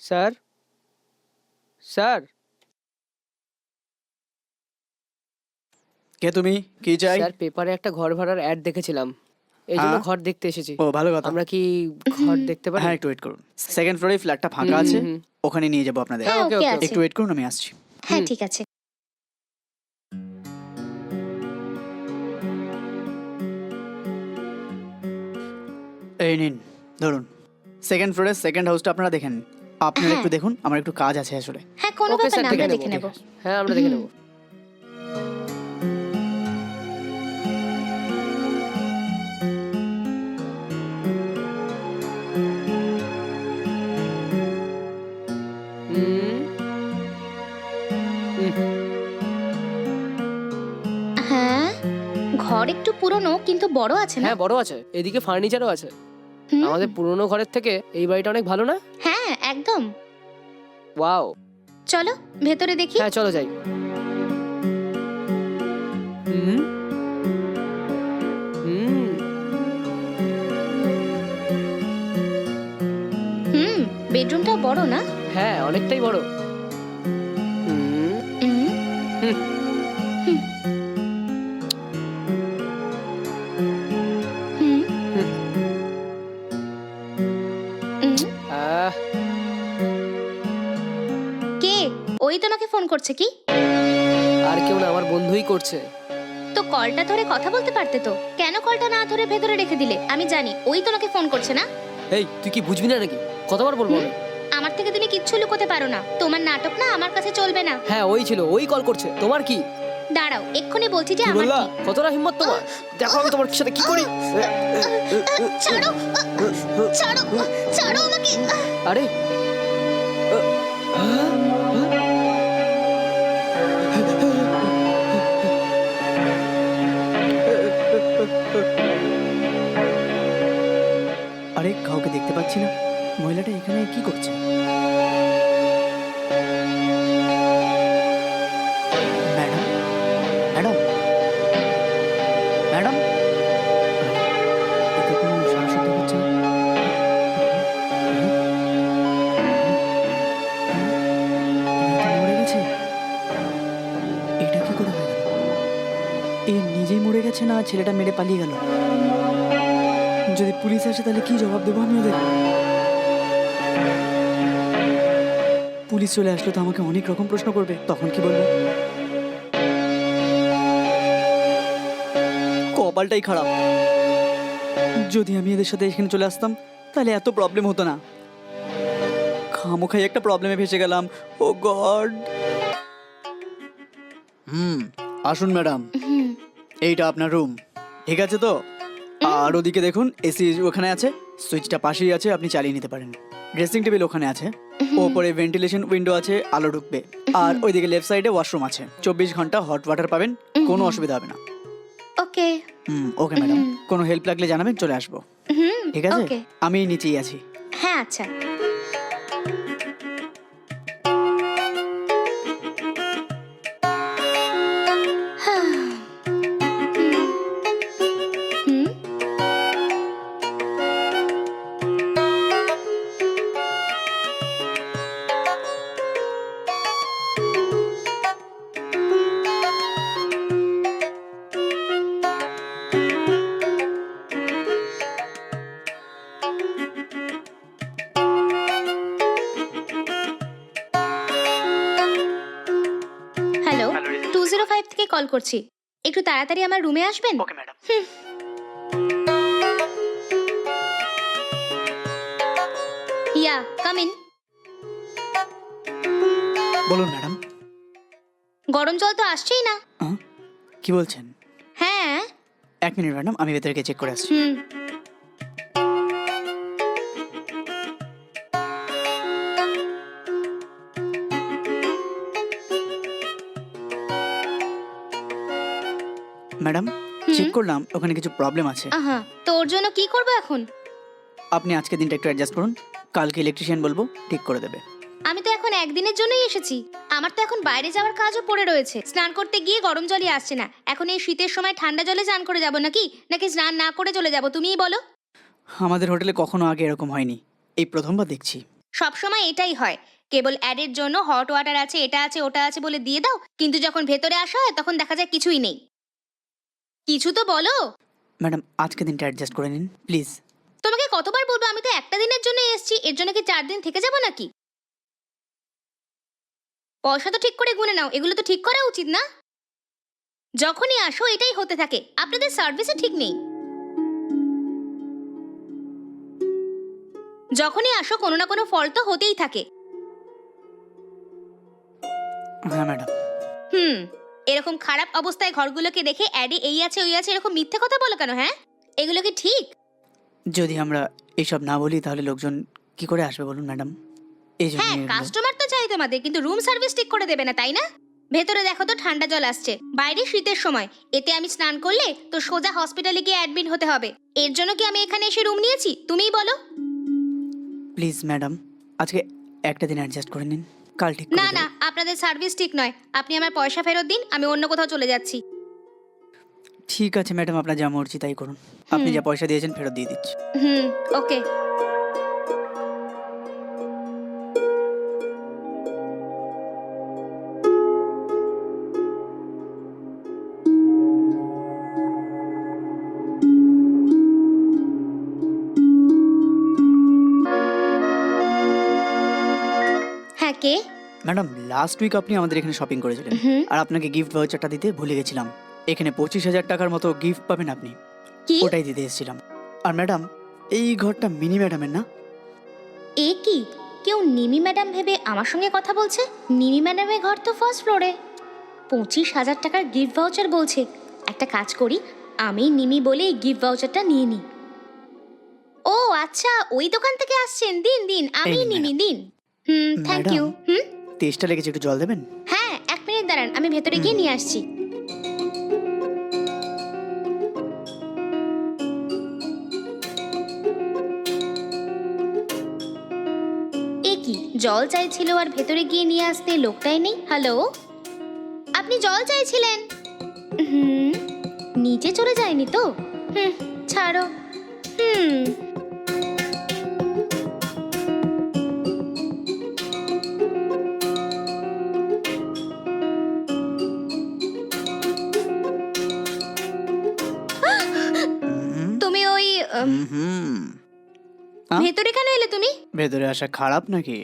Sir sir কে তুমি? কি চাই? স্যার পেপারে একটা ঘর ভাড়ার অ্যাড দেখেছিলাম, এই জন্য হ্যাঁ? ঘর দেখতে এসেছি। ও ভালো কথা। আমরা কি ঘর দেখতে পারি? হ্যাঁ একটু ওয়েট করুন। সেকেন্ড ফ্লোরে ফ্ল্যাটটা ফাঁকা আছে, ওখানে নিয়ে যাবো আপনাদের। হ্যাঁ, ওকে ওকে ওকে আছে। একটু ওয়েট করুন, আমি আসছি। হ্যাঁ ঠিক আছে। এই নিন ধরুন, সেকেন্ড ফ্লোরে সেকেন্ড হাউসটা আপনারা দেখেন। আপনারা হ্যাঁ। একটু দেখুন, আমার একটু কাজ আছে আসলে। হ্যাঁ কোনো ওকে ব্যাপার স্যার, না, দেখে আমরা নেবো, দেখে নেব। হ্যাঁ আমরা দেখে নেবো। হুম, হ্যাঁ ঘর একটু পুরনো কিন্তু বড় আছে না? হ্যাঁ বড় আছে, এদিকে ফার্নিচারও আছে। হুম, আমাদের পুরনো ঘরের থেকে এই বাড়িটা অনেক ভালো না? হ্যাঁ একদম। ওয়াও। চলো ভেতরে দেখি। হ্যাঁ চলো যাই। হুম হুম হুম বেডরুমটা বড় না? হ্যাঁ অনেকটাই বড়। হুম হুম, হুম। হুম, হুম। হুম। আহ, কে? ওই তোমাকে ফোন করছে কি? আর কেউ না, আমার বন্ধুই করছে। তো কলটা ধরে কথা বলতে পারতে তো, কেন কলটা না ধরে ভেতরে রেখে দিলে? আমি জানি ওই তোমাকে ফোন করছে না। এই তুই কি বুঝবি না নাকি? কতবার বলবো আমি? আমার থেকে তুমি কিচ্ছু লুকোতে পারো না, তোমার নাটক না আমার কাছে চলবে না। হ্যাঁ ওই ছিল, ওই কল করছে। তোমার কি? দাঁড়াও এক্ষুনি বলছি যে কি আমার বললা? কি। কতটা হিম্মত তোমার! দেখো আমি তোমার সাথে কি করি। ছাড়ো ছাড়ো ছাড়ো আমাকে। আরে আরে কাউকে দেখতে পাচ্ছি না, মহিলাটা এখানে কি করছে? ম্যাডাম, ম্যাডাম, ম্যাডাম, এতে কোনো সারা শব্দ হচ্ছে না। ইনি তো মরে গেছে। এটা কি করে হয়ে গেল? এ নিজেই মরে গেছে না ছেলেটা মেরে পালিয়ে গেল? যদি পুলিশ আসে তাহলে কি জবাব দেবো আমি ওদের? পুলিশ চলে আসলে তো আমাকে অনেক রকম প্রশ্ন করবে, তখন কি বলবো? কপালটাই খারাপ, যদি আমি এদের সাথে এখানে চলে আসতাম তাহলে এত প্রবলেম হতো না। খামোখাই একটা প্রবলেমে ফেসে গেলাম। ও গড। আসুন ম্যাডাম, হুম, এইটা আপনার রুম, ঠিক আছে তো? আর ওদিকে দেখুন এসি ওখানে আছে, সুইচটা পাশেই আছে, আপনি চালিয়ে নিতে পারেন। ড্রেসিং টেবিল ওখানে আছে, ওপরে ভেন্টিলেশন উইন্ডো আছে, আলো ঢুকবে। আর ওইদিকে লেফট সাইডে ওয়াশরুম আছে, 24 ঘন্টা হট ওয়াটার পাবেন, কোনো অসুবিধা হবে না। ওকে। ওকে ম্যাডাম, কোনো হেল্প লাগলে জানাবেন, চলে আসবো। হুম, ঠিক আছে, ওকে। আমি নিচেই আছি। হ্যাঁ আচ্ছা। হ্যাঁ। হুম, হ্যালো, 205 থেকে কল করছি, একটু তাড়াতাড়ি আমার রুমে আসবেন? Okay madam. Yeah come in. বলুন ম্যাডাম। গরম জল তো আসছেই না। কি বলছেন? হ্যাঁ। 1 মিনিট ম্যাডাম, আমি ভেতরে গিয়ে চেক করে আসছি। হুম, ম্যাডাম, চেক করলাম ওখানে কিছু প্রবলেম আছে। আহা, তো ওর জন্য কি করবো এখন? আপনি আজকে দিনটা একটু অ্যাডজাস্ট করুন, কালকে ইলেকট্রিশিয়ান বলবো, ঠিক করে দেবে। আমি তো এখন একদিনের জন্যই এসেছি, আমার তো এখন বাইরে যাওয়ার কাজও পড়ে রয়েছে। স্নান করতে গিয়ে গরম জলই আসছে না, এখন এই শীতের সময় ঠান্ডা জলে স্নান করে যাব নাকি, নাকি স্নান না করে চলে যাব, তুমিই বলো। আমাদের হোটেলে কখনো আগে এরকম হয়নি, এই প্রথমবার দেখছি। সবসময় এটাই হয়, কেবল অ্যাডের জন্য হট ওয়াটার আছে, এটা আছে, ওটা আছে বলে দিয়ে দাও, কিন্তু যখন ভেতরে আসা হয় তখন দেখা যায় কিছুই নেই। কিছু তো বলো। ম্যাডাম আজকে দিনটা অ্যাডজাস্ট করে নিন প্লিজ। তোমাকে কতবার বলবো, আমি তো একটা দিনের জন্য এসেছি, এর জন্য কি 4 দিন থেকে যাবো নাকি? পয়সা তো ঠিক করে গুনে নাও, এগুলো তো ঠিক করা উচিত না? যখনই আসো এটাই হতে থাকে, আপনাদের সার্ভিসে ঠিক নেই। যখনই আসো কোনো না কোনো ফল্ট তো হতেই থাকে। হ্যাঁ ম্যাডাম। এরকম খারাপ অবস্থায় ঘরগুলোকে দেখে অ্যাডে এই আছে ওই আছে এরকম মিথ্যে কথা বলো কেন? হ্যাঁ, এগুলো কি ঠিক? যদি আমরা এইসব না বলি তাহলে লোকজন কি করে আসবে বলুন ম্যাডাম? এই জন্য হ্যাঁ, কাস্টমার তো চাই তোমাদের, কিন্তু রুম সার্ভিস ঠিক করে দেবে না, তাই না? ভেতরে দেখো তো ঠান্ডা জল আসছে, বাইরে শীতের সময়, এতে আমি স্নান করলে তো সোজা হসপিটালে গিয়ে অ্যাডমিট হতে হবে। এর জন্য কি আমি এখানে এসে রুম নিয়েছি? তুমিই বলো। প্লিজ ম্যাডাম আজকে একটা দিন অ্যাডজাস্ট করে নিন, কাল ঠিক করে না দেবো। না, আপনাদের সার্ভিস ঠিক নয়, আপনি আমার পয়সা ফেরত দিন, আমি অন্য কোথাও চলে যাচ্ছি। ঠিক আছে ম্যাডাম, আপনার যা মর্জি তাই করুন। আপনি যা পয়সা দিয়েছেন ফেরত দিয়ে দিচ্ছি। ওকে। হ্যাঁ, কে? ম্যাডাম লাস্ট উইক আপনি আমাদের এখানে শপিং করেছিলেন, আর আপনাকে গিফট ভাউচারটা দিতে ভুলে গেছিলাম। এখানে 25,000 টাকার মতো গিফট পাবেন আপনি, কি? ওটাই দিতে এসেছিলাম। আর ম্যাডাম এই ঘরটা মিনি ম্যাডামের না? এ কি, কেউ নিমি ম্যাডাম ভেবে আমার সঙ্গে কথা বলছে? নিমি ম্যাডামের ঘর তো ফার্স্ট ফ্লোরে। 25,000 টাকার গিফট ভাউচার বলছে। একটা কাজ করি, আমি নিমি বলে এই গিফট ভাউচারটা নিয়ে নিই। ও আচ্ছা, ওই দোকান থেকে আসছেন, দিন দিন, আমি এই নিন, নিমি, দিন। Thank madam. ইউ। তেষ্টা লেগেছে, একটু জল দেবেন? হ্যাঁ, 1 মিনিট দাঁড়ান, আমি ভেতরে গিয়ে নিয়ে আসছি। এ কি, জল চাইছিল আর ভেতরে গিয়ে নিয়ে আসতে লোকটাই নেই? হ্যালো, আপনি জল চাইছিলেন? নিচে চলে যায়নি তো? ছাড়ো। তুমি ওই হুম। ভেতরে কেন এলে তুমি? ভেতরে আসা খারাপ নাকি?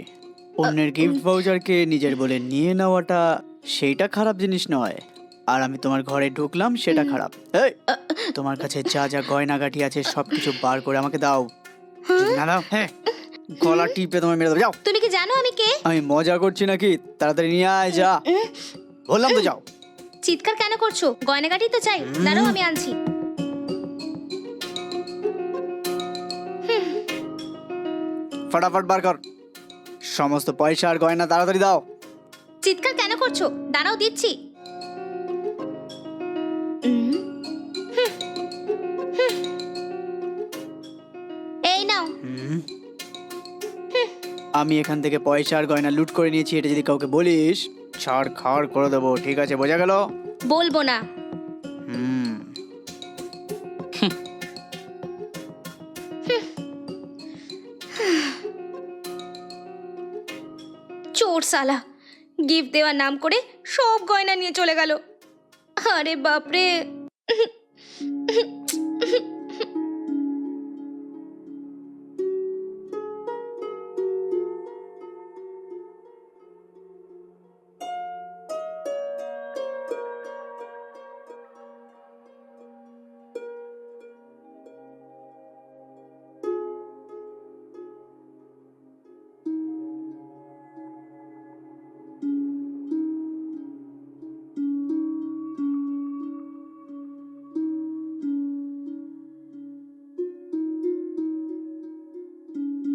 অন্যের গিফট ভাউচারকে নিজের বলে নিয়ে নেওয়াটা সেইটা খারাপ জিনিস নয়, আর আমি তোমার ঘরে ঢুকলাম সেটা খারাপ। এই, তোমার কাছে যা যা গয়নাগাটি আছে সবকিছু বার করে আমাকে দাও। যদি না দাও, হ্যাঁ গলা টিপে তোমার মেরে দেবো। যাও। তুমি কি জানো আমি কে? আমি মজা করছি নাকি? তাড়াতাড়ি নিয়ে আয়, যা বললাম তো, যাও। চিৎকার কেন করছো? গয়নাগাটি তো চাই, দাঁড়াও আমি আনছি। ফটাফট বার কর সমস্ত পয়সা আর গয়না, তাড়াতাড়ি দাও। চিৎকার কেন করছো? দাঁড়াও, দিচ্ছি। এই নাও। আমি এখান থেকে পয়সা আর গয়না লুট করে নিয়েছি, এটা যদি কাউকে বলিস ছাড় খাড় করে দেবো, ঠিক আছে? বোঝা গেল? বলবো না। হুম। চোর সালা, গিফট দেওয়ার নাম করে সব গয়না নিয়ে চলে গেল। আরে বাপরে।